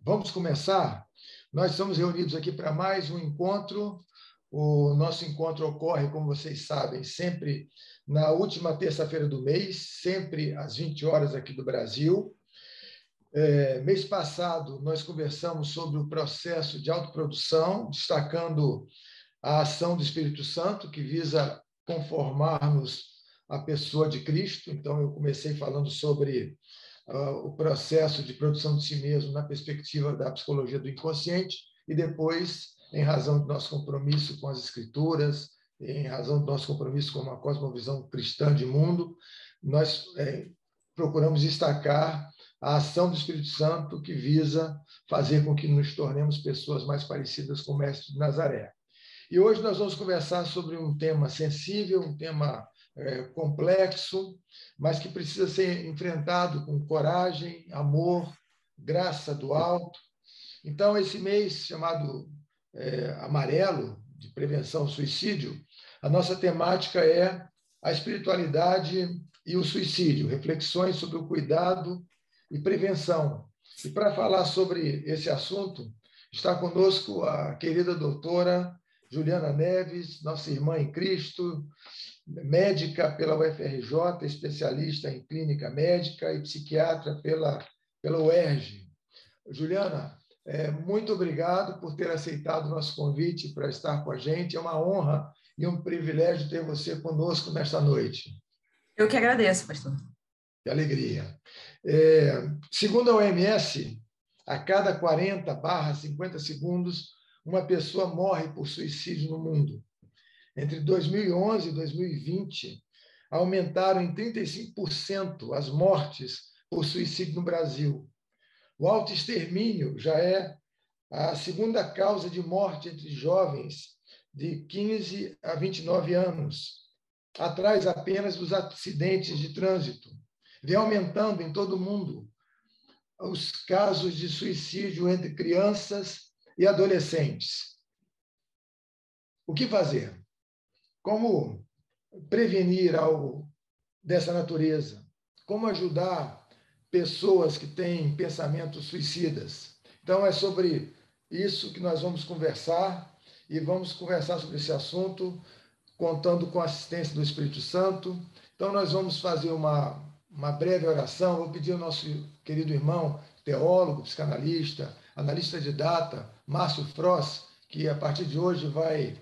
Vamos começar? Nós estamos reunidos aqui para mais um encontro. O nosso encontro ocorre, como vocês sabem, sempre na última terça-feira do mês, sempre às 20 horas aqui do Brasil. Mês passado, nós conversamos sobre o processo de autoprodução, destacando a ação do Espírito Santo, que visa conformar-nos à pessoa de Cristo. Então, eu comecei falando sobre o processo de produção de si mesmo na perspectiva da psicologia do inconsciente e depois, em razão do nosso compromisso com as Escrituras, em razão do nosso compromisso com uma cosmovisão cristã de mundo, nós procuramos destacar a ação do Espírito Santo que visa fazer com que nos tornemos pessoas mais parecidas com o Mestre de Nazaré. E hoje nós vamos conversar sobre um tema sensível, um tema complexo, mas que precisa ser enfrentado com coragem, amor, graça do alto. Então, esse mês chamado Amarelo, de prevenção ao suicídio, a nossa temática é a espiritualidade e o suicídio, reflexões sobre o cuidado e prevenção. E para falar sobre esse assunto, está conosco a querida doutora Juliana Neves, nossa irmã em Cristo, médica pela UFRJ, especialista em clínica médica e psiquiatra pela UERJ. Juliana, muito obrigado por ter aceitado o nosso convite para estar com a gente. É uma honra e um privilégio ter você conosco nesta noite. Eu que agradeço, pastor. Que alegria. Segundo a OMS, a cada 40/50 segundos, uma pessoa morre por suicídio no mundo. Entre 2011 e 2020, aumentaram em 35% as mortes por suicídio no Brasil. O autoextermínio já é a segunda causa de morte entre jovens de 15 a 29 anos, atrás apenas dos acidentes de trânsito. Vem aumentando em todo o mundo os casos de suicídio entre crianças e adolescentes. O que fazer? Como prevenir algo dessa natureza? Como ajudar pessoas que têm pensamentos suicidas? Então, é sobre isso que nós vamos conversar, e vamos conversar sobre esse assunto contando com a assistência do Espírito Santo. Então, nós vamos fazer uma breve oração. Vou pedir ao nosso querido irmão, teólogo, psicanalista, analista de data, Márcio Fross, que a partir de hoje vai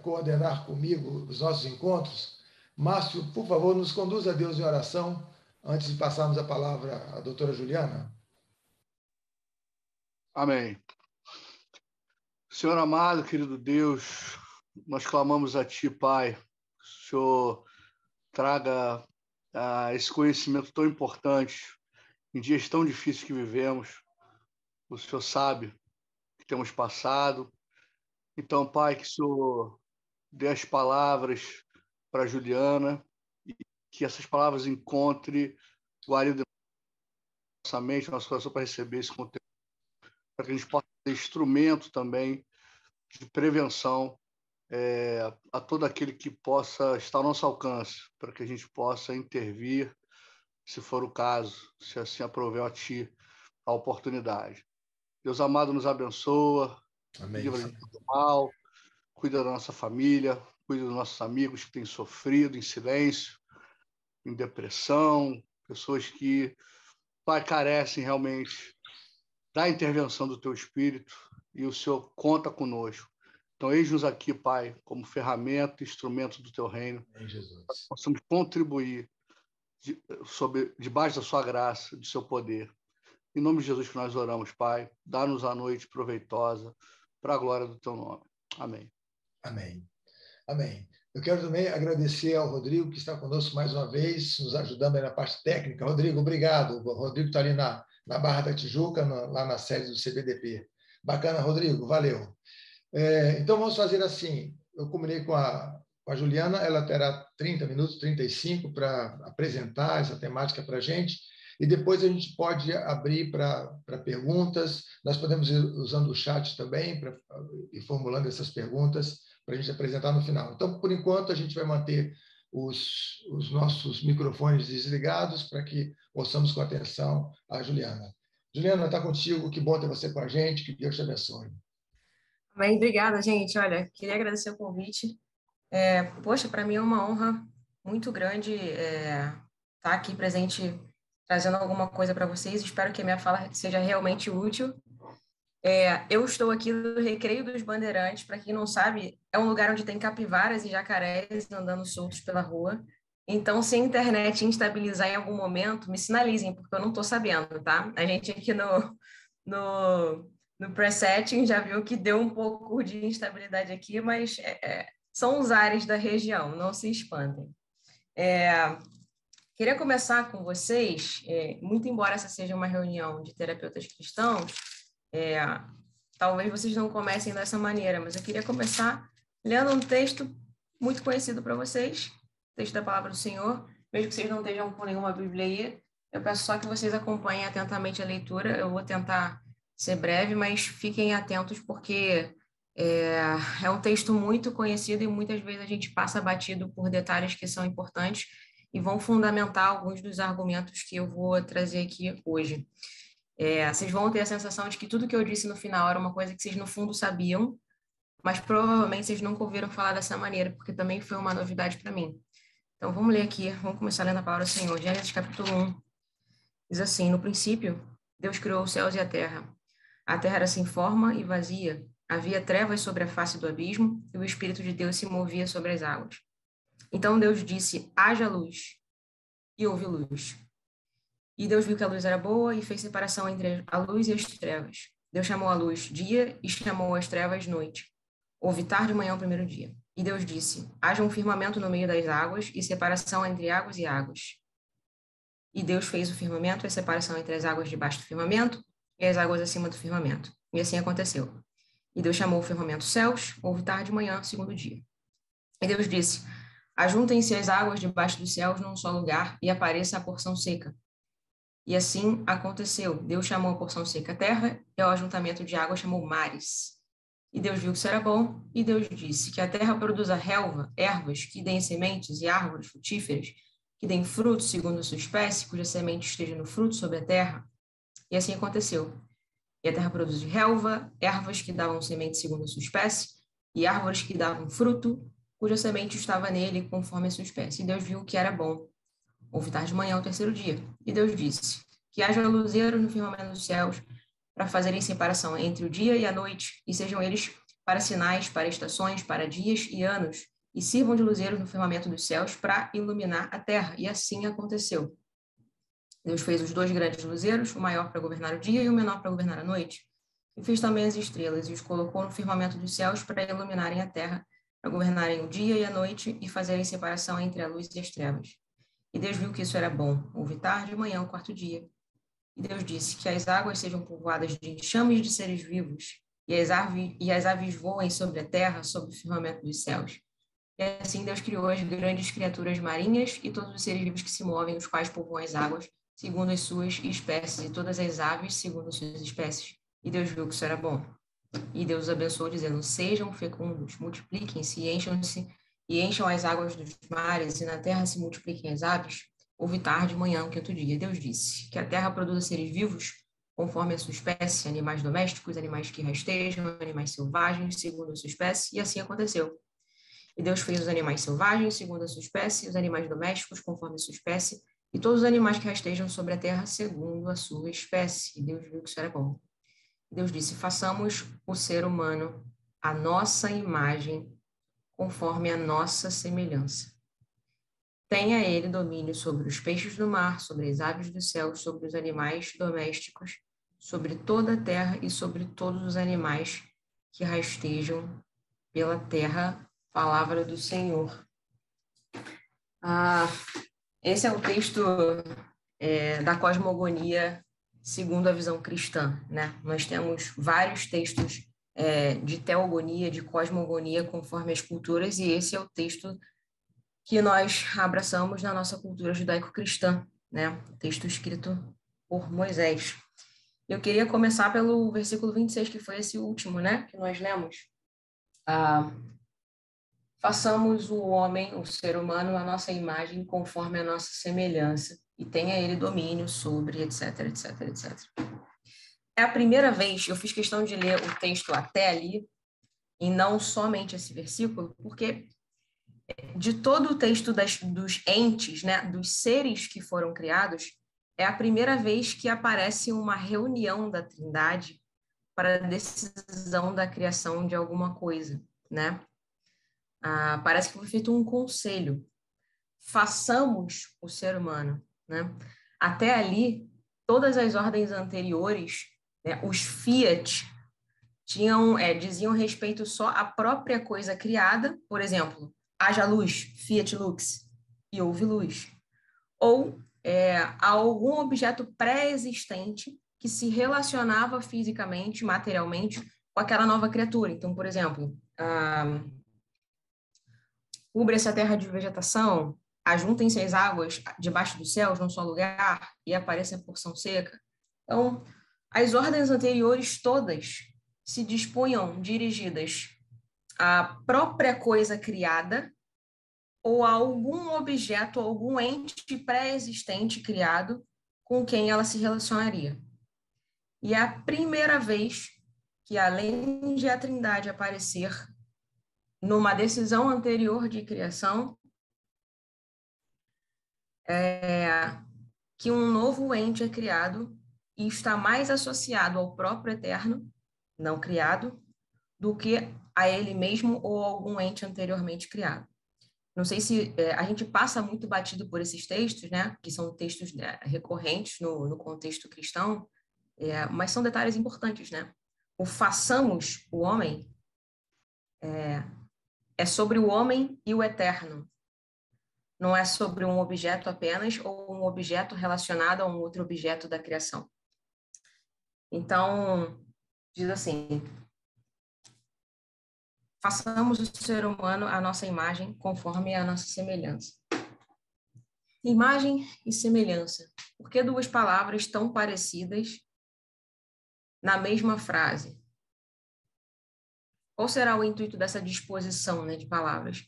coordenar comigo os nossos encontros. Márcio, por favor, nos conduza a Deus em oração antes de passarmos a palavra à doutora Juliana. Amém. Senhor amado, querido Deus, nós clamamos a Ti, Pai, que o Senhor traga esse conhecimento tão importante em dias tão difíceis que vivemos. O Senhor sabe que temos passado. Então, Pai, que o Senhor dê as palavras para Juliana e que essas palavras encontrem guarida em nossa mente, nosso coração, para receber esse conteúdo, para que a gente possa ser instrumento também de prevenção a todo aquele que possa estar ao nosso alcance, para que a gente possa intervir, se for o caso, se assim aprouver a Ti a oportunidade. Deus amado, nos abençoa, livra de todo mal, cuida da nossa família, cuida dos nossos amigos que têm sofrido em silêncio, em depressão, pessoas que, Pai, carecem realmente da intervenção do Teu Espírito, e o Senhor conta conosco. Então, eis-nos aqui, Pai, como ferramenta, instrumento do Teu reino, Em Jesus. para que possamos contribuir debaixo da Sua graça, do Seu poder. Em nome de Jesus que nós oramos, Pai, dá-nos a noite proveitosa, para a glória do Teu nome. Amém. Amém. Amém. Eu quero também agradecer ao Rodrigo, que está conosco mais uma vez, nos ajudando aí na parte técnica. Rodrigo, obrigado. O Rodrigo está ali na Barra da Tijuca, lá na sede do CBDP. Bacana, Rodrigo, valeu. Então, vamos fazer assim. Eu combinei com a Juliana, ela terá 30 minutos, 35, para apresentar essa temática para a gente, e depois a gente pode abrir para perguntas. Nós podemos ir usando o chat também para ir formulando essas perguntas para a gente apresentar no final. Então, por enquanto, a gente vai manter os nossos microfones desligados para que ouçamos com atenção a Juliana. Juliana, está contigo. Que bom ter você com a gente. Que Deus te abençoe. Bem, obrigada, gente. Olha, queria agradecer o convite. Poxa, para mim é uma honra muito grande estar aqui presente, trazendo alguma coisa para vocês. Espero que a minha fala seja realmente útil. Eu estou aqui no Recreio dos Bandeirantes. Para quem não sabe, é um lugar onde tem capivaras e jacarés andando soltos pela rua. Então, se a internet instabilizar em algum momento, me sinalizem, porque eu não estou sabendo, tá? A gente aqui no presetting já viu que deu um pouco de instabilidade aqui, mas são os ares da região, não se espantem. Queria começar com vocês, muito embora essa seja uma reunião de terapeutas cristãos, talvez vocês não comecem dessa maneira, mas eu queria começar lendo um texto muito conhecido para vocês, texto da Palavra do Senhor, mesmo que vocês não estejam com nenhuma Bíblia aí, eu peço só que vocês acompanhem atentamente a leitura. Eu vou tentar ser breve, mas fiquem atentos porque é um texto muito conhecido e muitas vezes a gente passa batido por detalhes que são importantes e vão fundamentar alguns dos argumentos que eu vou trazer aqui hoje. Vocês vão ter a sensação de que tudo que eu disse no final era uma coisa que vocês no fundo sabiam, mas provavelmente vocês nunca ouviram falar dessa maneira, porque também foi uma novidade para mim. Então vamos ler aqui, vamos começar lendo a palavra do Senhor. Gênesis capítulo 1, diz assim: no princípio, Deus criou os céus e a terra. A terra era sem forma e vazia, havia trevas sobre a face do abismo, e o Espírito de Deus se movia sobre as águas. Então Deus disse: haja luz, e houve luz. E Deus viu que a luz era boa e fez separação entre a luz e as trevas. Deus chamou a luz dia e chamou as trevas noite. Houve tarde e manhã o primeiro dia. E Deus disse: haja um firmamento no meio das águas e separação entre águas e águas. E Deus fez o firmamento e a separação entre as águas debaixo do firmamento e as águas acima do firmamento. E assim aconteceu. E Deus chamou o firmamento céus. Houve tarde e manhã, segundo dia. E Deus disse: ajuntem-se as águas debaixo dos céus num só lugar e apareça a porção seca. E assim aconteceu. Deus chamou a porção seca terra, e ao ajuntamento de água chamou mares. E Deus viu que isso era bom, e Deus disse: que a terra produza relva, ervas, que deem sementes, e árvores frutíferas, que deem frutos segundo a sua espécie, cuja semente esteja no fruto sobre a terra. E assim aconteceu. E a terra produziu relva, ervas que davam semente segundo a sua espécie, e árvores que davam fruto, cuja semente estava nele conforme a sua espécie. E Deus viu que era bom. Houve tarde de manhã, o terceiro dia. E Deus disse: que haja luzeiros no firmamento dos céus, para fazerem separação entre o dia e a noite, e sejam eles para sinais, para estações, para dias e anos, e sirvam de luzeiros no firmamento dos céus para iluminar a terra. E assim aconteceu. Deus fez os 2 grandes luzeiros, o maior para governar o dia e o menor para governar a noite. E fez também as estrelas, e os colocou no firmamento dos céus para iluminarem a terra, para governarem o dia e a noite, e fazerem separação entre a luz e as trevas. E Deus viu que isso era bom. Houve tarde e manhã, o 4º dia. E Deus disse: que as águas sejam povoadas de enxames de seres vivos, e as aves voem sobre a terra, sobre o firmamento dos céus. E assim Deus criou as grandes criaturas marinhas e todos os seres vivos que se movem, os quais povoam as águas, segundo as suas espécies, e todas as aves, segundo as suas espécies. E Deus viu que isso era bom. E Deus os abençoou, dizendo: sejam fecundos, multipliquem-se e encham as águas dos mares, e na terra se multipliquem as aves. Houve tarde e manhã, o 5º dia. Deus disse: que a terra produza seres vivos, conforme a sua espécie, animais domésticos, animais que rastejam, animais selvagens, segundo a sua espécie, e assim aconteceu. E Deus fez os animais selvagens, segundo a sua espécie, os animais domésticos, conforme a sua espécie, e todos os animais que rastejam sobre a terra, segundo a sua espécie. E Deus viu que isso era bom. E Deus disse: façamos o ser humano à nossa imagem, conforme a nossa semelhança. Tenha ele domínio sobre os peixes do mar, sobre as aves do céu, sobre os animais domésticos, sobre toda a terra e sobre todos os animais que rastejam pela terra. Palavra do Senhor. Esse é o texto da cosmogonia segundo a visão cristã, né? Nós temos vários textos de teogonia, de cosmogonia, conforme as culturas, e esse é o texto que nós abraçamos na nossa cultura judaico-cristã, né? Texto escrito por Moisés. Eu queria começar pelo versículo 26, que foi esse último, né? Que nós lemos. Façamos o homem, o ser humano, a nossa imagem, conforme a nossa semelhança, e tenha ele domínio sobre, etc, etc, etc. é a primeira vez, eu fiz questão de ler o texto até ali, e não somente esse versículo, porque de todo o texto dos entes, né, dos seres que foram criados, é a primeira vez que aparece uma reunião da Trindade para a decisão da criação de alguma coisa, né? Parece que foi feito um conselho. Façamos o ser humano, né? Até ali, todas as ordens anteriores, né, os fiat, diziam respeito só à própria coisa criada, por exemplo, haja luz, fiat lux, e houve luz. Ou a algum objeto pré-existente que se relacionava fisicamente, materialmente, com aquela nova criatura. Então, por exemplo, cubra essa terra de vegetação, ajuntem-se as águas debaixo dos céus num só lugar e apareça a porção seca. Então, as ordens anteriores todas se dispunham dirigidas à própria coisa criada ou a algum objeto, algum ente pré-existente criado com quem ela se relacionaria. E é a primeira vez que, além de a Trindade aparecer numa decisão anterior de criação, que um novo ente é criado e está mais associado ao próprio Eterno, não criado, do que a ele mesmo ou algum ente anteriormente criado. Não sei se a gente passa muito batido por esses textos, né, que são textos recorrentes no contexto cristão, mas são detalhes importantes, né? O façamos o homem é sobre o homem e o eterno. Não é sobre um objeto apenas ou um objeto relacionado a um outro objeto da criação. Então, diz assim: façamos o ser humano à nossa imagem, conforme a nossa semelhança. Imagem e semelhança. Por que duas palavras tão parecidas na mesma frase? Qual será o intuito dessa disposição, né, de palavras?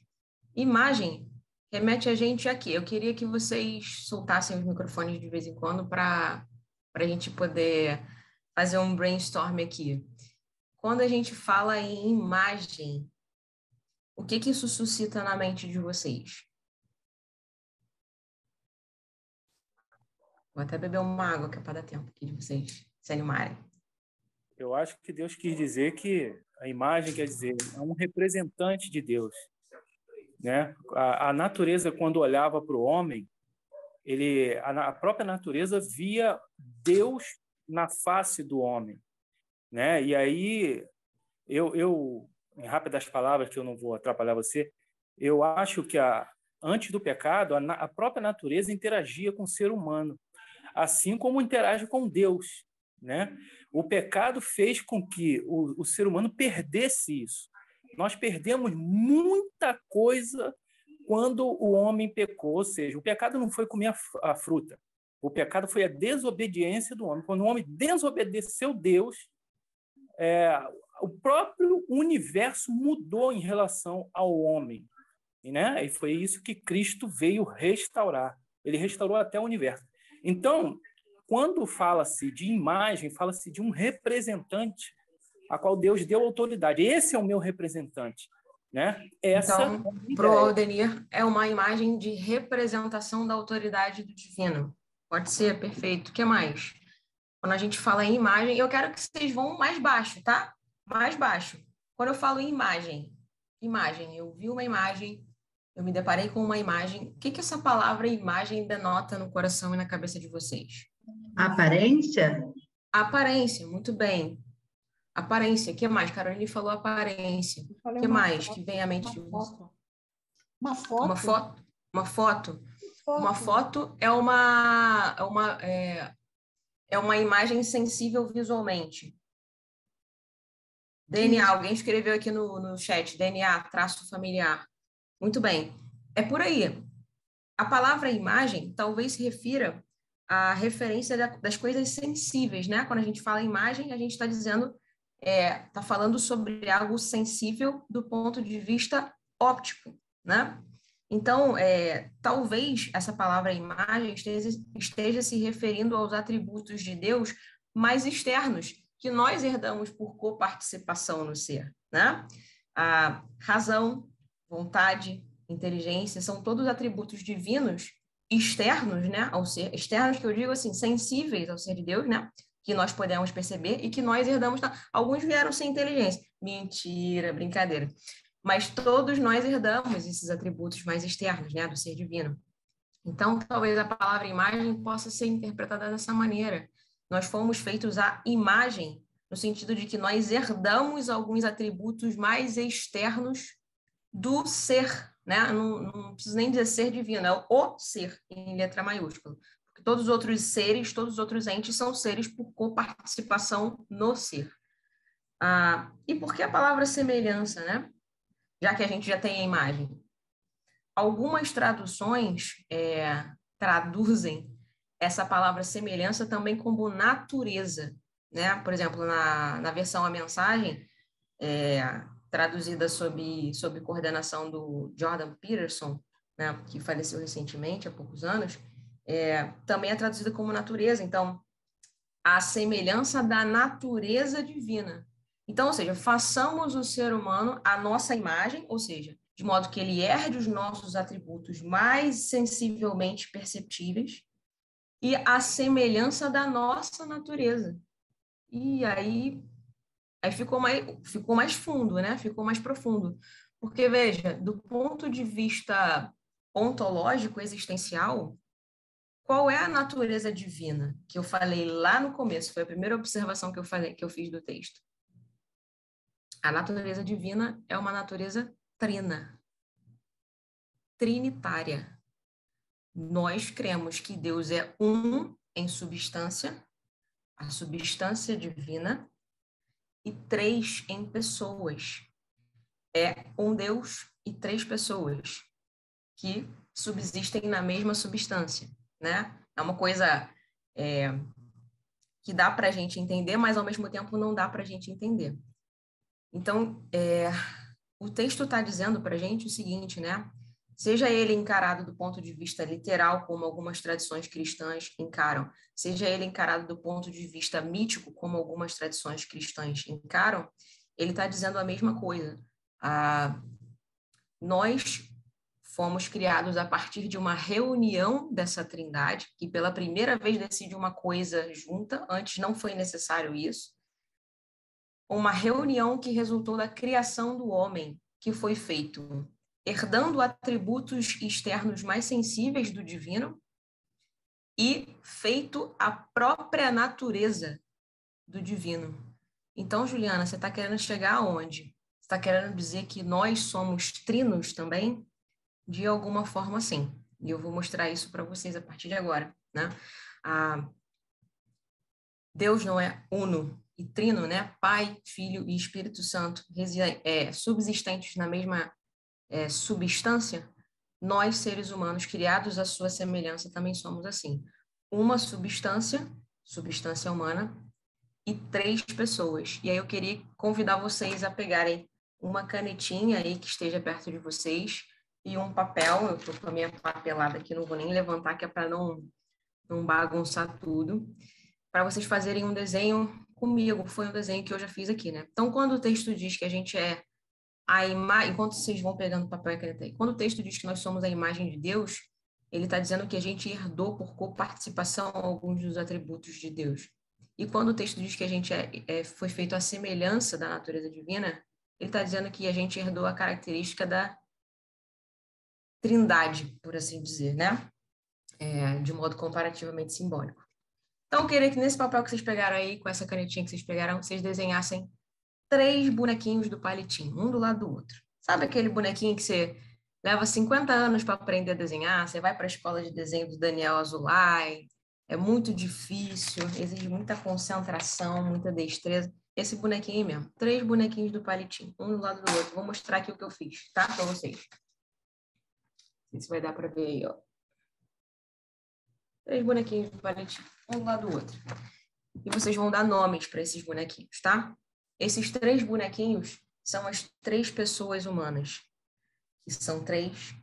Imagem remete a gente aqui. Eu queria que vocês soltassem os microfones de vez em quando para a gente poder fazer um brainstorm aqui. Quando a gente fala em imagem, o que isso suscita na mente de vocês? Vou até beber uma água, que é para dar tempo aqui de vocês se animarem. Eu acho que Deus quis dizer que a imagem, quer dizer, é um representante de Deus, né? A natureza, quando olhava para o homem, a própria natureza via Deus na face do homem, né? E aí, em rápidas palavras, que eu não vou atrapalhar você, eu acho que antes do pecado, a própria natureza interagia com o ser humano, assim como interage com Deus, né? O pecado fez com que o ser humano perdesse isso. Nós perdemos muita coisa quando o homem pecou, ou seja, o pecado não foi comer a fruta, o pecado foi a desobediência do homem. Quando o homem desobedeceu Deus, o próprio universo mudou em relação ao homem, né? E foi isso que Cristo veio restaurar. Ele restaurou até o universo. Então, quando fala-se de imagem, fala-se de um representante a qual Deus deu autoridade. Esse é o meu representante, né? Então, para o Aldenir, é uma imagem de representação da autoridade do divino. Pode ser, perfeito. O que mais? Quando a gente fala em imagem, eu quero que vocês vão mais baixo, tá? Mais baixo. Quando eu falo em imagem, eu vi uma imagem, eu me deparei com uma imagem. O que essa palavra imagem denota no coração e na cabeça de vocês? Aparência? Aparência, muito bem. Aparência, o que mais? Caroline falou aparência. O que mais que vem à mente de vocês? Uma foto. Uma foto? Uma foto. Uma foto é uma imagem sensível visualmente. DNA, alguém escreveu aqui no chat, DNA, traço familiar. Muito bem. É por aí. A palavra imagem talvez se refira à referência das coisas sensíveis, né? Quando a gente fala imagem, a gente está dizendo, está falando sobre algo sensível do ponto de vista óptico, né? Então, talvez essa palavra imagem esteja se referindo aos atributos de Deus mais externos, que nós herdamos por coparticipação no ser, né? A razão, vontade, inteligência, são todos atributos divinos externos, né, ao ser, externos que eu digo assim, sensíveis ao ser de Deus, né, que nós podemos perceber e que nós herdamos. Alguns vieram sem inteligência. Mentira, brincadeira. Mas todos nós herdamos esses atributos mais externos, né, do ser divino. Então, talvez a palavra imagem possa ser interpretada dessa maneira. Nós fomos feitos à imagem, no sentido de que nós herdamos alguns atributos mais externos do ser, né? Não preciso nem dizer ser divino, é o ser, em letra maiúscula. Porque todos os outros seres, todos os outros entes são seres por coparticipação no ser. E por que a palavra semelhança, né? Já que a gente já tem a imagem. Algumas traduções traduzem essa palavra semelhança também como natureza, né? Por exemplo, na versão A Mensagem, traduzida sob coordenação do Jordan Peterson, né, que faleceu recentemente, há poucos anos, também é traduzida como natureza. Então, a semelhança da natureza divina. Então, ou seja, façamos o ser humano a nossa imagem, ou seja, de modo que ele herde os nossos atributos mais sensivelmente perceptíveis e a semelhança da nossa natureza. E aí ficou mais fundo, né? Ficou mais profundo. Porque, veja, do ponto de vista ontológico, existencial, qual é a natureza divina? Que eu falei lá no começo, foi a primeira observação que eu fiz do texto. A natureza divina é uma natureza trina, trinitária. Nós cremos que Deus é um em substância, a substância divina, e 3 em pessoas. É um Deus e 3 pessoas que subsistem na mesma substância, né? É uma coisa que dá para a gente entender, mas ao mesmo tempo não dá para a gente entender. Então, o texto está dizendo para a gente o seguinte, né? Seja ele encarado do ponto de vista literal, como algumas tradições cristãs encaram, seja ele encarado do ponto de vista mítico, como algumas tradições cristãs encaram, ele está dizendo a mesma coisa. Nós fomos criados a partir de uma reunião dessa trindade, que pela primeira vez decide uma coisa junta, antes não foi necessário isso. Uma reunião que resultou da criação do homem, que foi feito herdando atributos externos mais sensíveis do divino e feito a própria natureza do divino. Então, Juliana, você está querendo chegar aonde? Você está querendo dizer que nós somos trinos também? De alguma forma, sim. E eu vou mostrar isso para vocês a partir de agora, né? Deus não é uno e trino, né? Pai, Filho e Espírito Santo subsistentes na mesma substância. Nós, seres humanos, criados à sua semelhança, também somos assim. Uma substância humana, e 3 pessoas. E aí eu queria convidar vocês a pegarem uma canetinha aí que esteja perto de vocês e um papel. Eu estou com a minha papelada aqui, não vou nem levantar, que é para não bagunçar tudo. Para vocês fazerem um desenho comigo. Foi um desenho que eu já fiz aqui, né? Então, quando o texto diz que a gente é a imagem, enquanto vocês vão pegando papel e caneta aí, quando o texto diz que nós somos a imagem de Deus, ele está dizendo que a gente herdou por coparticipação alguns dos atributos de Deus. E quando o texto diz que a gente foi feito à semelhança da natureza divina, ele está dizendo que a gente herdou a característica da trindade, por assim dizer, né? De modo comparativamente simbólico. Então, eu queria que nesse papel que vocês pegaram aí, com essa canetinha que vocês pegaram, vocês desenhassem 3 bonequinhos do palitinho, um do lado do outro. Sabe aquele bonequinho que você leva 50 anos para aprender a desenhar? Você vai para a escola de desenho do Daniel Azulay, é muito difícil, exige muita concentração, muita destreza. Esse bonequinho aí mesmo, 3 bonequinhos do palitinho, um do lado do outro. Vou mostrar aqui o que eu fiz, tá? Para vocês. Não sei se vai dar para ver aí, ó. 3 bonequinhos do palitinho, um do lado do outro. E vocês vão dar nomes para esses bonequinhos, tá? Esses 3 bonequinhos são as 3 pessoas humanas, que são 3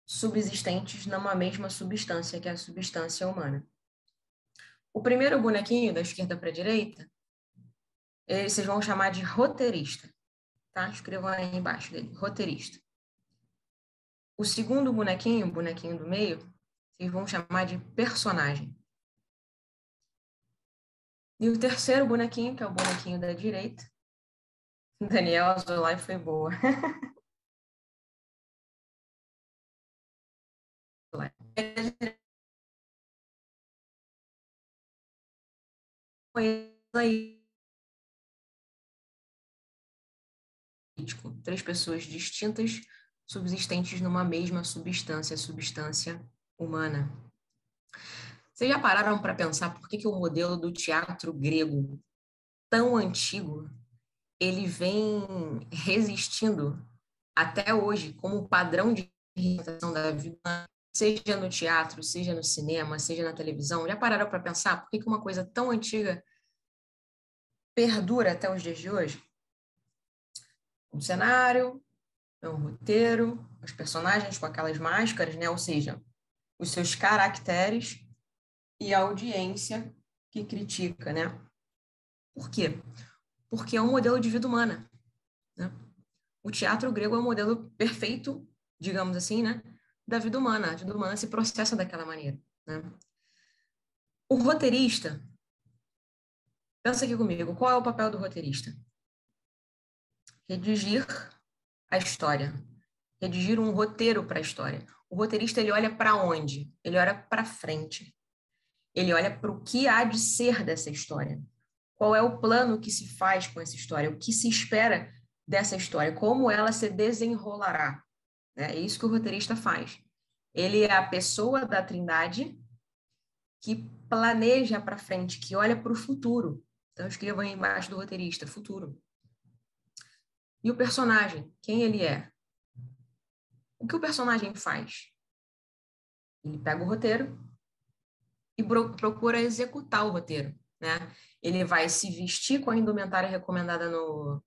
subsistentes numa mesma substância, que é a substância humana. O primeiro bonequinho, da esquerda para a direita, vocês vão chamar de roteirista, tá? Escrevam aí embaixo dele, roteirista. O segundo bonequinho, o bonequinho do meio, vocês vão chamar de personagem. E o terceiro bonequinho, que é o bonequinho da direita, Daniel Azulay foi boa. Aí, três pessoas distintas, subsistentes numa mesma substância, substância humana. Vocês já pararam para pensar por que o modelo do teatro grego, tão antigo, ele vem resistindo até hoje como padrão de representação da vida, seja no teatro, seja no cinema, seja na televisão? Já pararam para pensar por que uma coisa tão antiga perdura até os dias de hoje? Um cenário, um roteiro, os personagens com aquelas máscaras, né? Ou seja, os seus caracteres e a audiência que critica, né? Por quê? Porque é um modelo de vida humana, né? O teatro grego é um modelo perfeito, digamos assim, né? Da vida humana. A vida humana se processa daquela maneira, né? O roteirista, pensa aqui comigo, qual é o papel do roteirista? Redigir a história, redigir um roteiro para a história. O roteirista, ele olha para onde? Ele olha para frente. Ele olha para o que há de ser dessa história. Qual é o plano que se faz com essa história? O que se espera dessa história? Como ela se desenrolará? É isso que o roteirista faz. Ele é a pessoa da Trindade que planeja para frente, que olha para o futuro. Então, escreva aí embaixo do roteirista, futuro. E o personagem, quem ele é? O que o personagem faz? Ele pega o roteiro e procura executar o roteiro, né? Ele vai se vestir com a indumentária recomendada no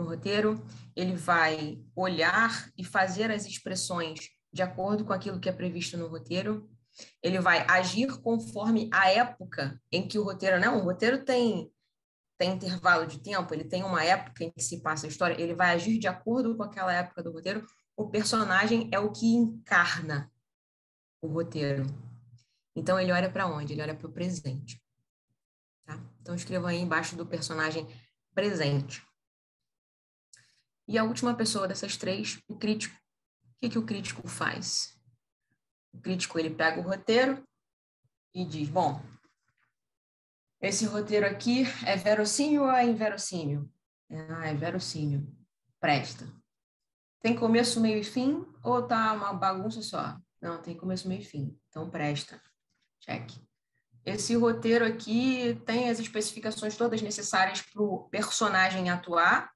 roteiro, ele vai olhar e fazer as expressões de acordo com aquilo que é previsto no roteiro, ele vai agir conforme a época em que o roteiro, né? O roteiro tem intervalo de tempo, ele tem uma época em que se passa a história, ele vai agir de acordo com aquela época do roteiro. O personagem é o que encarna o roteiro. Então, ele olha para onde? Ele olha para o presente. Tá? Então, escrevam aí embaixo do personagem presente. E a última pessoa dessas três, o crítico. O que o crítico faz? O crítico, ele pega o roteiro e diz, bom, esse roteiro aqui é verossímil ou é inverossímil? É verossímil. Presta. Tem começo, meio e fim ou tá uma bagunça só? Não, tem começo, meio e fim. Então, presta. Check. Esse roteiro aqui tem as especificações todas necessárias para o personagem atuar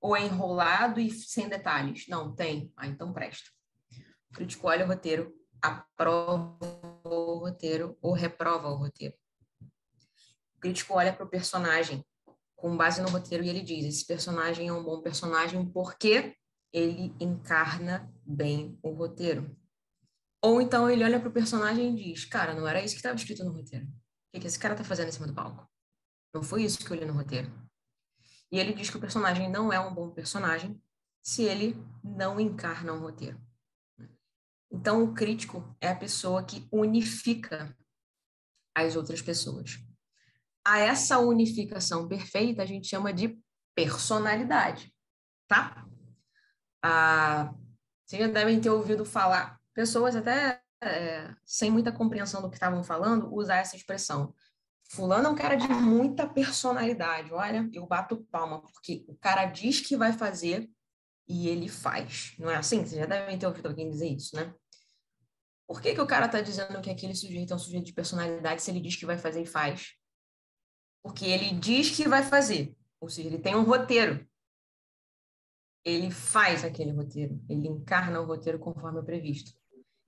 ou é enrolado e sem detalhes? Não, tem. Então, presta. O crítico olha o roteiro, aprova o roteiro ou reprova o roteiro. O crítico olha para o personagem com base no roteiro e ele diz, esse personagem é um bom personagem porque ele encarna bem o roteiro. Ou então ele olha para o personagem e diz, cara, não era isso que estava escrito no roteiro. O que esse cara está fazendo em cima do palco? Não foi isso que eu li no roteiro. E ele diz que o personagem não é um bom personagem se ele não encarna um roteiro. Então, o crítico é a pessoa que unifica as outras pessoas. A essa unificação perfeita a gente chama de personalidade, tá? Vocês já devem ter ouvido falar, pessoas até sem muita compreensão do que estavam falando, usar essa expressão. Fulano é um cara de muita personalidade. Olha, eu bato palma, porque o cara diz que vai fazer e ele faz. Não é assim? Vocês já devem ter ouvido alguém dizer isso, né? Por que o cara está dizendo que aquele sujeito é um sujeito de personalidade se ele diz que vai fazer e faz? Porque ele diz que vai fazer. Ou seja, ele tem um roteiro. Ele faz aquele roteiro. Ele encarna o roteiro conforme é previsto.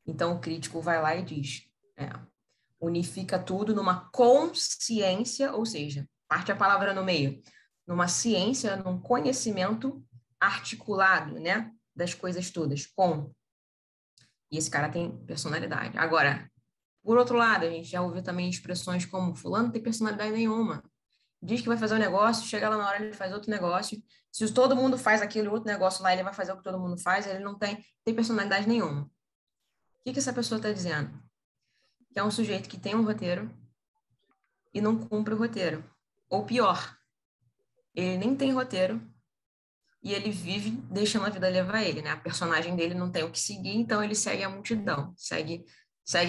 Então, o crítico vai lá e diz... unifica tudo numa consciência, ou seja, parte a palavra no meio, numa ciência, num conhecimento articulado, né, das coisas todas, com. E esse cara tem personalidade. Agora, Por outro lado, a gente já ouviu também expressões como fulano não tem personalidade nenhuma. Diz que vai fazer um negócio, chega lá na hora, ele faz outro negócio. Se todo mundo faz aquele outro negócio lá, ele vai fazer o que todo mundo faz, ele não tem personalidade nenhuma. O que essa pessoa está dizendo? Que é um sujeito que tem um roteiro e não cumpre o roteiro. Ou pior, ele nem tem roteiro e ele vive deixando a vida levar ele, né? A personagem dele não tem o que seguir, então ele segue a multidão, segue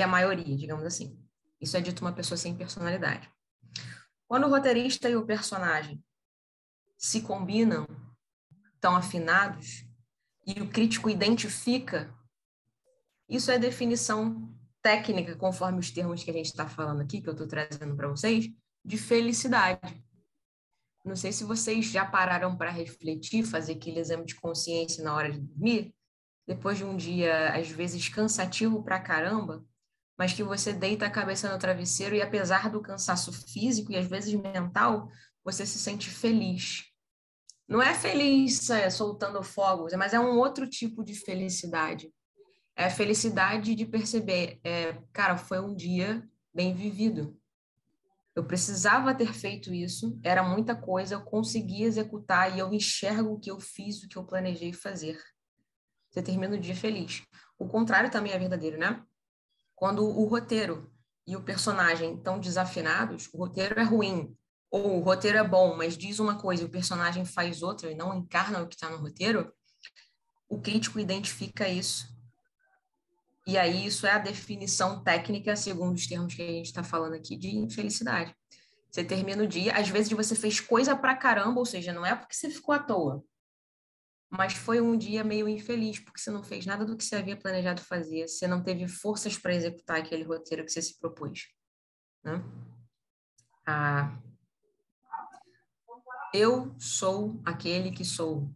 a maioria, digamos assim. Isso é dito uma pessoa sem personalidade. Quando o roteirista e o personagem se combinam, estão afinados, e o crítico identifica, isso é definição técnica, conforme os termos que a gente está falando aqui, que eu estou trazendo para vocês, de felicidade. Não sei se vocês já pararam para refletir, fazer aquele exame de consciência na hora de dormir, depois de um dia, às vezes, cansativo pra caramba, mas que você deita a cabeça no travesseiro e, apesar do cansaço físico e, às vezes, mental, você se sente feliz. Não é feliz soltando fogos, mas é um outro tipo de felicidade. É a felicidade de perceber, cara, foi um dia bem vivido. Eu precisava ter feito isso, era muita coisa, eu consegui executar e eu enxergo o que eu fiz, o que eu planejei fazer. Você termina o dia feliz. O contrário também é verdadeiro, né? Quando o roteiro e o personagem estão desafinados, o roteiro é ruim, ou o roteiro é bom, mas diz uma coisa e o personagem faz outra e não encarna o que está no roteiro, o crítico identifica isso. E aí isso é a definição técnica, segundo os termos que a gente está falando aqui, de infelicidade. Você termina o dia, às vezes você fez coisa pra caramba, ou seja, não é porque você ficou à toa, mas foi um dia meio infeliz, porque você não fez nada do que você havia planejado fazer, você não teve forças para executar aquele roteiro que você se propôs, né? Eu sou aquele que sou.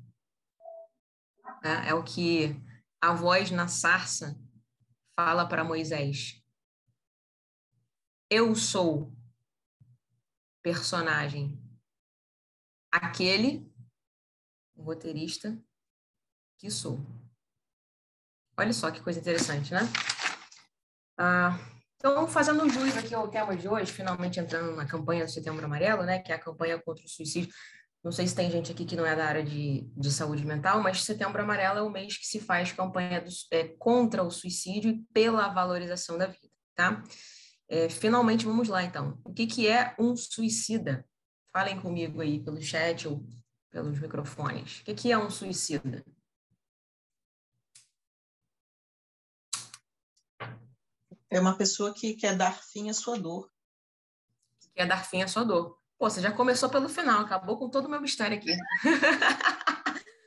É o que a voz na sarça fala para Moisés. Eu sou personagem. Aquele, o roteirista, que sou. Olha só que coisa interessante, né? Então, fazendo jus aqui ao tema de hoje, finalmente entrando na campanha do Setembro Amarelo, né, que é a campanha contra o suicídio. Não sei se tem gente aqui que não é da área de saúde mental, mas Setembro Amarelo é o mês que se faz campanha contra o suicídio e pela valorização da vida, tá? Finalmente, vamos lá, então. O que é um suicida? Falem comigo aí pelo chat ou pelos microfones. O que é um suicida? É uma pessoa que quer dar fim à sua dor. Quer dar fim à sua dor. Pô, você já começou pelo final, acabou com todo o meu mistério aqui.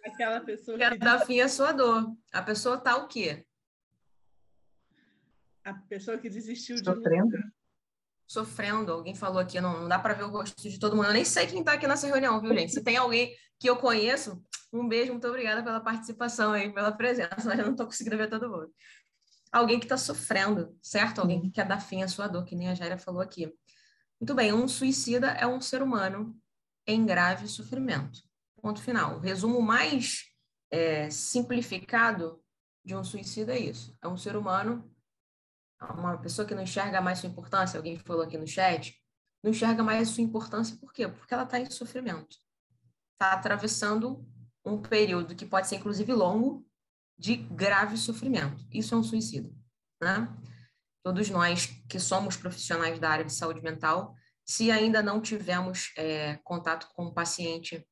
Aquela pessoa quer dar fim à sua dor. A pessoa tá o quê? A pessoa que desistiu Sofrendo. de lutar. Sofrendo. Alguém falou aqui, não dá para ver o rosto de todo mundo. Eu nem sei quem tá aqui nessa reunião, viu, gente? Se tem alguém que eu conheço, um beijo, muito obrigada pela participação aí, pela presença, mas eu não tô conseguindo ver todo mundo. Alguém que está sofrendo, certo? Alguém que quer dar fim à sua dor, que nem a Jaira falou aqui. Muito bem, um suicida é um ser humano em grave sofrimento. Ponto final. O resumo mais simplificado de um suicida é isso. É um ser humano, uma pessoa que não enxerga mais sua importância, alguém falou aqui no chat, não enxerga mais sua importância, por quê? Porque ela está em sofrimento. Está atravessando um período que pode ser, inclusive, longo, de grave sofrimento. Isso é um suicida, né? Todos nós que somos profissionais da área de saúde mental, se ainda não tivemos contato com um paciente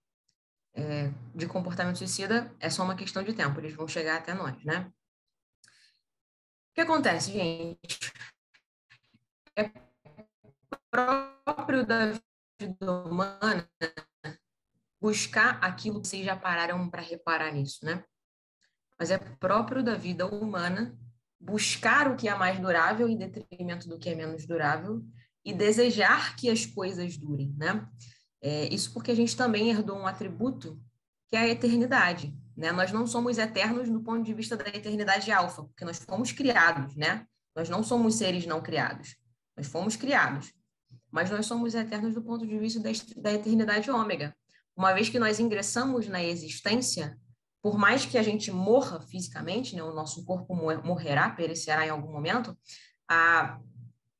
de comportamento suicida, é só uma questão de tempo, eles vão chegar até nós, né? O que acontece, gente? É próprio da vida humana buscar aquilo que vocês já pararam para reparar nisso, né? Mas é próprio da vida humana buscar o que é mais durável em detrimento do que é menos durável e desejar que as coisas durem, né? Isso porque a gente também herdou um atributo que é a eternidade, né? Nós não somos eternos do ponto de vista da eternidade alfa, porque nós fomos criados, né? Nós não somos seres não criados, nós fomos criados, mas nós somos eternos do ponto de vista da eternidade ômega. Uma vez que nós ingressamos na existência, por mais que a gente morra fisicamente, né, o nosso corpo morrerá, perecerá em algum momento,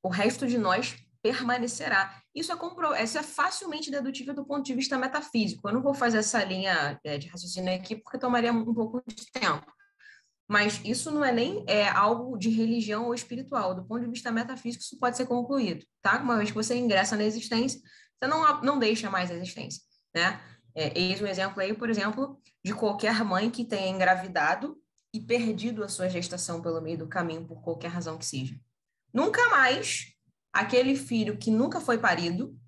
o resto de nós permanecerá. Isso é facilmente dedutível do ponto de vista metafísico. Eu não vou fazer essa linha de raciocínio aqui porque tomaria um pouco de tempo. Mas isso não é nem algo de religião ou espiritual. Do ponto de vista metafísico, isso pode ser concluído, tá? Uma vez que você ingressa na existência, você não deixa mais a existência, né? Eis um exemplo aí, por exemplo, de qualquer mãe que tenha engravidado e perdido a sua gestação pelo meio do caminho, por qualquer razão que seja. Nunca mais aquele filho que nunca foi parido,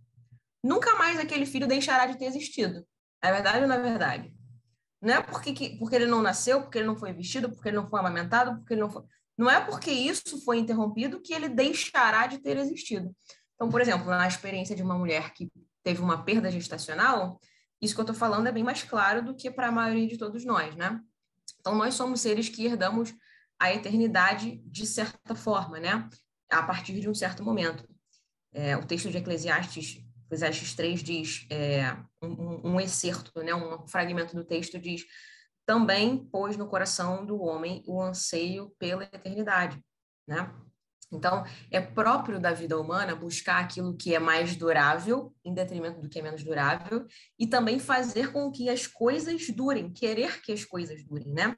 nunca mais aquele filho deixará de ter existido. É verdade ou não é verdade? Não é porque ele não nasceu, porque ele não foi vestido, porque ele não foi amamentado, porque ele não foi... Não é porque isso foi interrompido que ele deixará de ter existido. Então, por exemplo, na experiência de uma mulher que teve uma perda gestacional, isso que eu estou falando é bem mais claro do que para a maioria de todos nós, né? Então, nós somos seres que herdamos a eternidade de certa forma, né? A partir de um certo momento. O texto de Eclesiastes 3 diz, um excerto, né? Um fragmento do texto diz: também pôs no coração do homem o anseio pela eternidade, né? Então, é próprio da vida humana buscar aquilo que é mais durável, em detrimento do que é menos durável, e também fazer com que as coisas durem, querer que as coisas durem, né?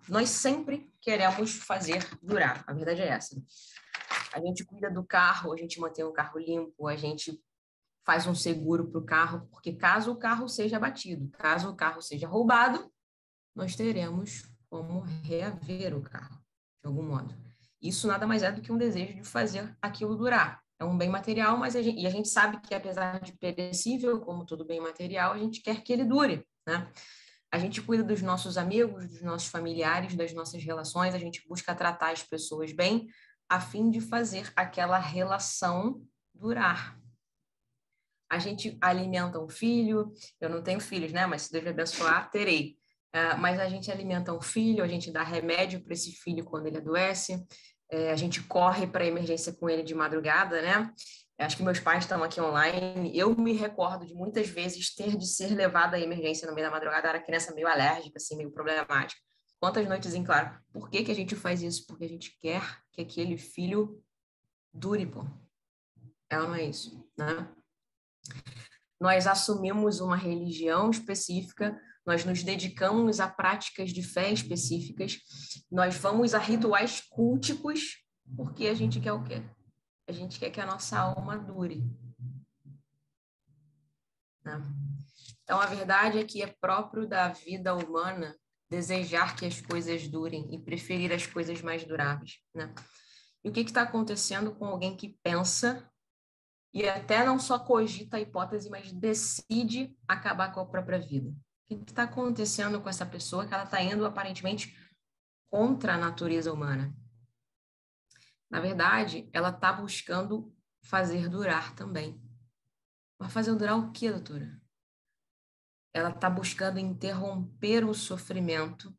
Nós sempre queremos fazer durar, a verdade é essa. A gente cuida do carro, a gente mantém o carro limpo, a gente faz um seguro para o carro, porque caso o carro seja abatido, caso o carro seja roubado, nós teremos como reaver o carro, de algum modo. Isso nada mais é do que um desejo de fazer aquilo durar. É um bem material, mas a gente sabe que, apesar de perecível, como todo bem material, a gente quer que ele dure, né? A gente cuida dos nossos amigos, dos nossos familiares, das nossas relações, a gente busca tratar as pessoas bem, a fim de fazer aquela relação durar. A gente alimenta um filho, eu não tenho filhos, né? Mas se Deus me abençoar, terei. Mas a gente alimenta um filho, a gente dá remédio para esse filho quando ele adoece, a gente corre para a emergência com ele de madrugada, né? Acho que meus pais estão aqui online. Eu me recordo de muitas vezes ter de ser levada à emergência no meio da madrugada. Eu era criança meio alérgica, assim, meio problemática. Quantas noites em claro? Por que a gente faz isso? Porque a gente quer que aquele filho dure, pô. Não é isso, né? Nós assumimos uma religião específica, nós nos dedicamos a práticas de fé específicas, nós vamos a rituais culticos, porque a gente quer o quê? A gente quer que a nossa alma dure. Né? Então, a verdade é que é próprio da vida humana desejar que as coisas durem e preferir as coisas mais duráveis. Né? E o que está acontecendo com alguém que pensa e até não só cogita a hipótese, mas decide acabar com a própria vida? O que está acontecendo com essa pessoa que ela está indo aparentemente contra a natureza humana? Na verdade, ela está buscando fazer durar também. Mas fazer durar o quê, doutora? Ela está buscando interromper o sofrimento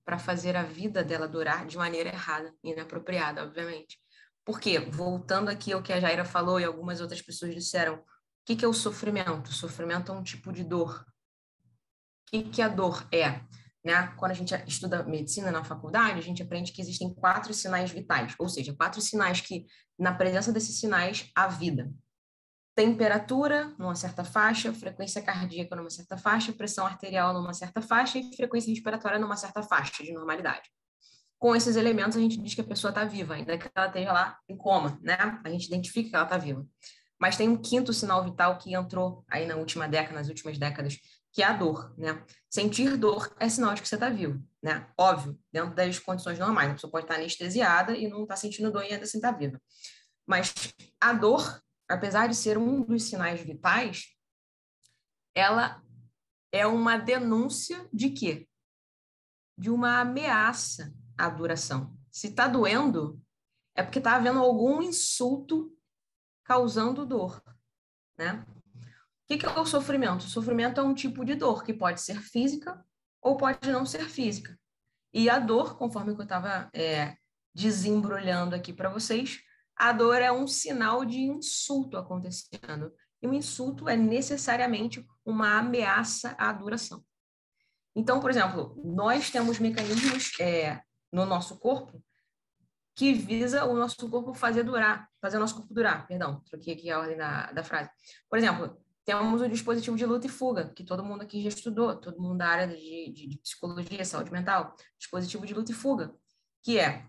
para fazer a vida dela durar de maneira errada, inapropriada, obviamente. Porque, voltando aqui ao que a Jaira falou e algumas outras pessoas disseram, o que é o sofrimento? O sofrimento é um tipo de dor. O que a dor é? Né? Quando a gente estuda medicina na faculdade, a gente aprende que existem 4 sinais vitais, ou seja, 4 sinais que, na presença desses sinais, há vida. Temperatura numa certa faixa, frequência cardíaca numa certa faixa, pressão arterial numa certa faixa e frequência respiratória numa certa faixa de normalidade. Com esses elementos, a gente diz que a pessoa está viva, ainda que ela esteja lá em coma, né? A gente identifica que ela está viva. Mas tem um 5º sinal vital que entrou aí na última década, nas últimas décadas, que é a dor, né? Sentir dor é sinal de que você está vivo, né? Óbvio, dentro das condições normais. A pessoa pode estar anestesiada e não está sentindo dor e ainda assim está viva. Mas a dor, apesar de ser um dos sinais vitais, ela é uma denúncia de quê? De uma ameaça à duração. Se está doendo, é porque está havendo algum insulto causando dor, né? O que é o sofrimento? O sofrimento é um tipo de dor que pode ser física ou pode não ser física. E a dor, conforme eu estava desembrulhando aqui para vocês, a dor é um sinal de insulto acontecendo. E o insulto é necessariamente uma ameaça à duração. Então, por exemplo, nós temos mecanismos no nosso corpo que visa o nosso corpo fazer o nosso corpo durar, perdão, troquei aqui a ordem da frase. Por exemplo, temos o dispositivo de luta e fuga, que todo mundo aqui já estudou, todo mundo da área de psicologia, saúde mental, dispositivo de luta e fuga, que é,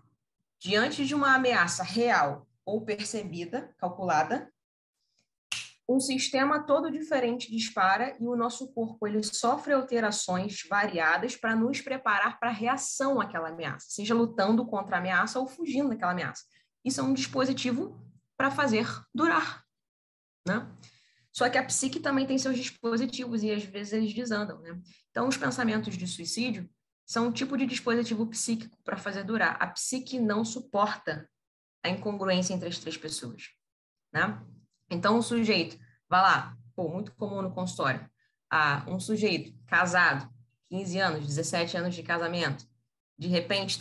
diante de uma ameaça real ou percebida, calculada, um sistema todo diferente dispara e o nosso corpo ele sofre alterações variadas para nos preparar para a reação àquela ameaça, seja lutando contra a ameaça ou fugindo daquela ameaça. Isso é um dispositivo para fazer durar, né? Só que a psique também tem seus dispositivos e às vezes eles desandam, né? Então, os pensamentos de suicídio são um tipo de dispositivo psíquico para fazer durar. A psique não suporta a incongruência entre as três pessoas, né? Então, o sujeito, vai lá, muito comum no consultório, um sujeito casado, 15 anos, 17 anos de casamento, de repente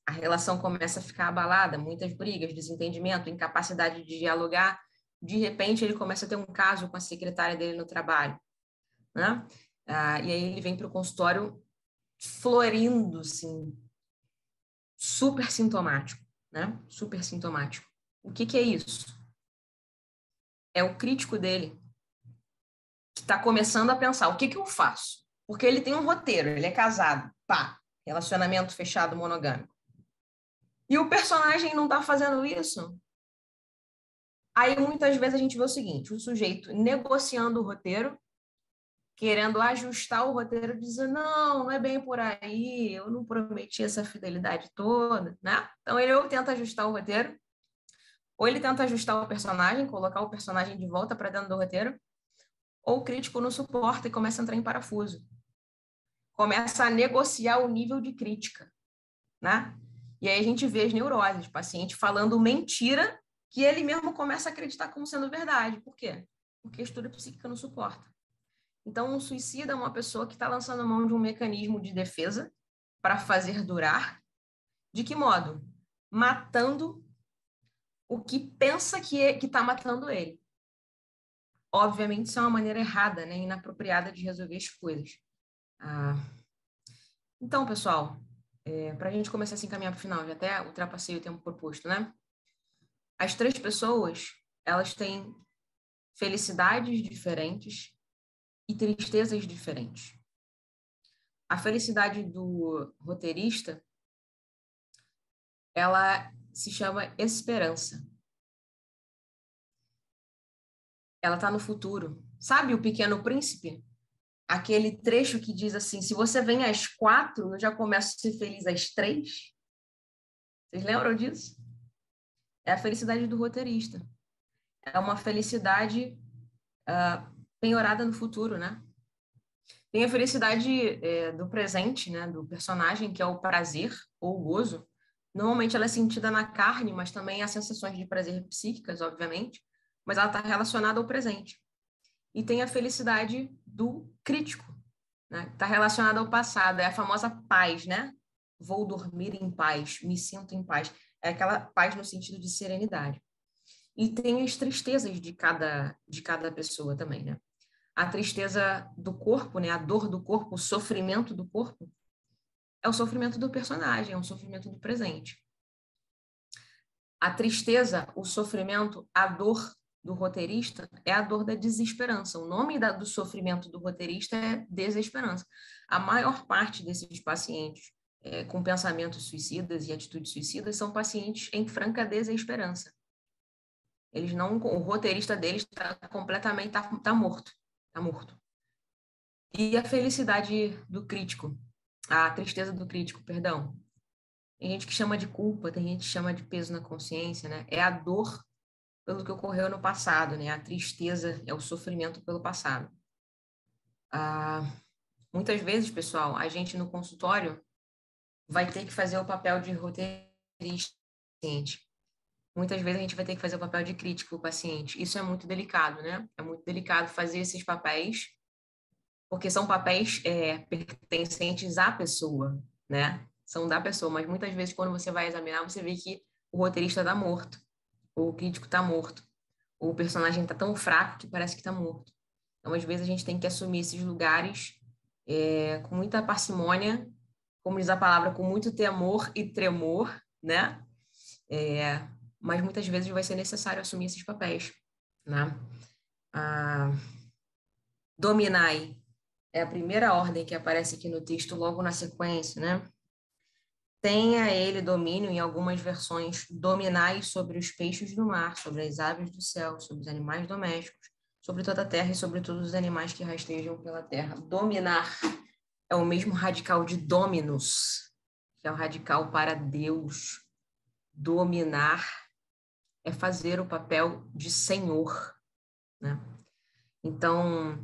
a relação começa a ficar abalada, muitas brigas, desentendimento, incapacidade de dialogar, de repente ele começa a ter um caso com a secretária dele no trabalho, né? E aí ele vem para o consultório florindo, assim, super sintomático, né? Super sintomático. O que é isso? É o crítico dele que está começando a pensar, o que eu faço? Porque ele tem um roteiro, ele é casado, relacionamento fechado monogâmico. E o personagem não está fazendo isso. Aí, muitas vezes, a gente vê o seguinte, o sujeito negociando o roteiro, querendo ajustar o roteiro, dizendo, não é bem por aí, eu não prometi essa fidelidade toda, né? Então, ele ou tenta ajustar o roteiro, ou ele tenta ajustar o personagem, colocar o personagem de volta para dentro do roteiro, ou o crítico não suporta e começa a entrar em parafuso. Começa a negociar o nível de crítica, né? E aí a gente vê as neuroses, paciente falando mentira que ele mesmo começa a acreditar como sendo verdade. Por quê? Porque a estrutura psíquica não suporta. Então, um suicida é uma pessoa que está lançando a mão de um mecanismo de defesa para fazer durar. De que modo? Matando o que pensa que está matando ele. Obviamente, isso é uma maneira errada, né? Inapropriada de resolver as coisas. Então, pessoal, para a gente começar a se encaminhar para o final, já até ultrapassei o tempo proposto, né? As três pessoas, elas têm felicidades diferentes e tristezas diferentes. A felicidade do roteirista, ela se chama esperança. Ela está no futuro. Sabe o Pequeno Príncipe? Aquele trecho que diz assim, se você vem às 4, eu já começo a ser feliz às 3. Vocês lembram disso? É a felicidade do roteirista. É uma felicidade penhorada no futuro, né? Tem a felicidade do presente, né? Do personagem, que é o prazer ou o gozo. Normalmente ela é sentida na carne, mas também há sensações de prazer psíquicas, obviamente, mas ela está relacionada ao presente. E tem a felicidade do crítico, né? Está relacionada ao passado, é a famosa paz, né? Vou dormir em paz, me sinto em paz. É aquela paz no sentido de serenidade. E tem as tristezas de cada pessoa também, né? A tristeza do corpo, né? A dor do corpo, o sofrimento do corpo, é o sofrimento do personagem, é o sofrimento do presente. A tristeza, o sofrimento, a dor do roteirista é a dor da desesperança. O nome do sofrimento do roteirista é desesperança. A maior parte desses pacientes com pensamentos suicidas e atitudes suicidas são pacientes em franca desesperança. Eles não, o roteirista deles está completamente morto, está morto. E a felicidade do crítico, a tristeza do crítico, perdão. Tem gente que chama de culpa, tem gente que chama de peso na consciência, né? É a dor pelo que ocorreu no passado, né? A tristeza é o sofrimento pelo passado. Muitas vezes, pessoal, a gente no consultório vai ter que fazer o papel de roteirista. Muitas vezes a gente vai ter que fazer o papel de crítico para o paciente. Isso é muito delicado, né? É muito delicado fazer esses papéis, porque são papéis pertencentes à pessoa, né? São da pessoa, mas muitas vezes quando você vai examinar, você vê que o roteirista está morto, ou o crítico está morto, ou o personagem está tão fraco que parece que está morto. Então, às vezes, a gente tem que assumir esses lugares com muita parcimônia, como diz a palavra, com muito temor e tremor, né? mas muitas vezes vai ser necessário assumir esses papéis, né? Dominai é a primeira ordem que aparece aqui no texto, logo na sequência, né? Tenha ele domínio, em algumas versões, dominai sobre os peixes do mar, sobre as aves do céu, sobre os animais domésticos, sobre toda a terra e sobre todos os animais que rastejam pela terra. Dominar é o mesmo radical de dominus, que é o radical para Deus. Dominar é fazer o papel de senhor, né? Então,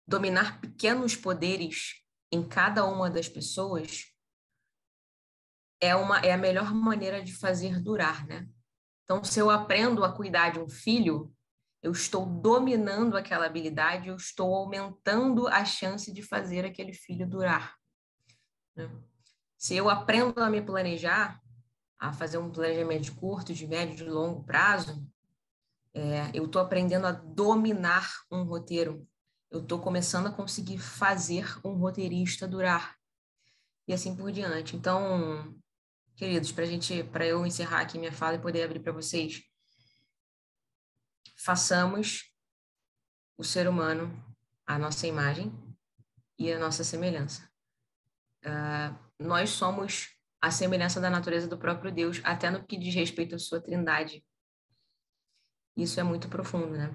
dominar pequenos poderes em cada uma das pessoas é a melhor maneira de fazer durar, né? Então, se eu aprendo a cuidar de um filho, eu estou dominando aquela habilidade, eu estou aumentando a chance de fazer aquele filho durar, né? Se eu aprendo a me planejar, a fazer um planejamento de curto, de médio, de longo prazo, eu estou aprendendo a dominar um roteiro. Eu estou começando a conseguir fazer um roteirista durar. E assim por diante. Então, queridos, para eu encerrar aqui minha fala e poder abrir para vocês, façamos o ser humano a nossa imagem e a nossa semelhança. Nós somos a semelhança da natureza do próprio Deus, até no que diz respeito à sua trindade. Isso é muito profundo, né?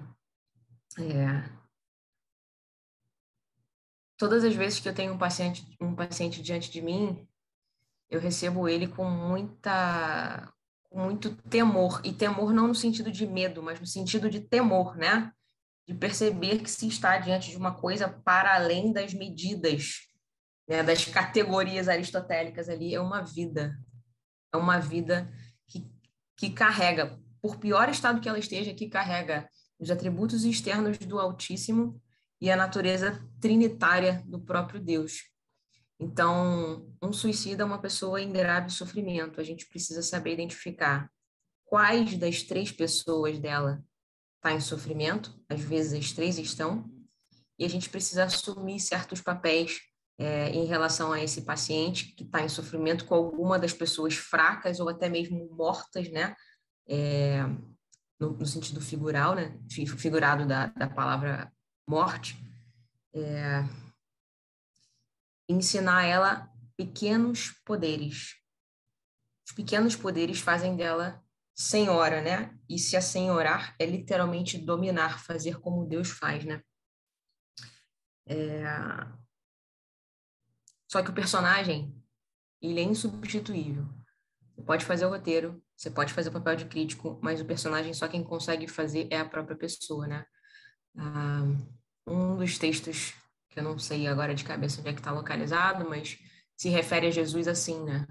Todas as vezes que eu tenho um paciente diante de mim, eu recebo ele com muito temor, e temor não no sentido de medo, mas no sentido de temor, né? De perceber que se está diante de uma coisa para além das medidas, né? Das categorias aristotélicas ali, é uma vida que carrega, por pior estado que ela esteja, que carrega os atributos externos do Altíssimo e a natureza trinitária do próprio Deus. Então, um suicida é uma pessoa em grave sofrimento. A gente precisa saber identificar quais das 3 pessoas dela está em sofrimento, às vezes as 3 estão, e a gente precisa assumir certos papéis em relação a esse paciente que está em sofrimento com alguma das pessoas fracas ou até mesmo mortas, né? No sentido figural, né? Figurado da palavra morte. Ensinar ela pequenos poderes. Os pequenos poderes fazem dela senhora, né? E se assenhorar é literalmente dominar, fazer como Deus faz, né? Só que o personagem, ele é insubstituível. Você pode fazer o roteiro, você pode fazer o papel de crítico, mas o personagem só quem consegue fazer é a própria pessoa, né? Um dos textos, que eu não sei agora de cabeça onde é que está localizado, mas se refere a Jesus assim, né?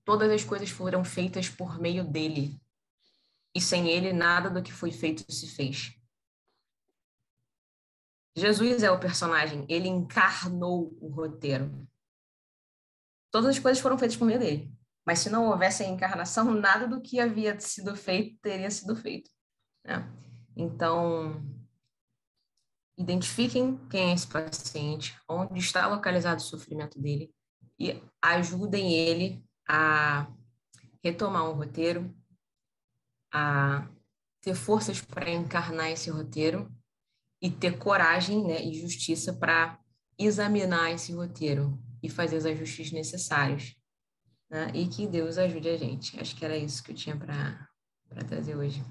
Todas as coisas foram feitas por meio dele, e sem ele nada do que foi feito se fez. Jesus é o personagem, ele encarnou o roteiro. Todas as coisas foram feitas por meio dele, mas se não houvesse a encarnação, nada do que havia sido feito teria sido feito, né? Então, identifiquem quem é esse paciente, onde está localizado o sofrimento dele e ajudem ele a retomar um roteiro, a ter forças para encarnar esse roteiro e ter coragem, né, e justiça para examinar esse roteiro e fazer os ajustes necessários, né? E que Deus ajude a gente. Acho que era isso que eu tinha para trazer hoje.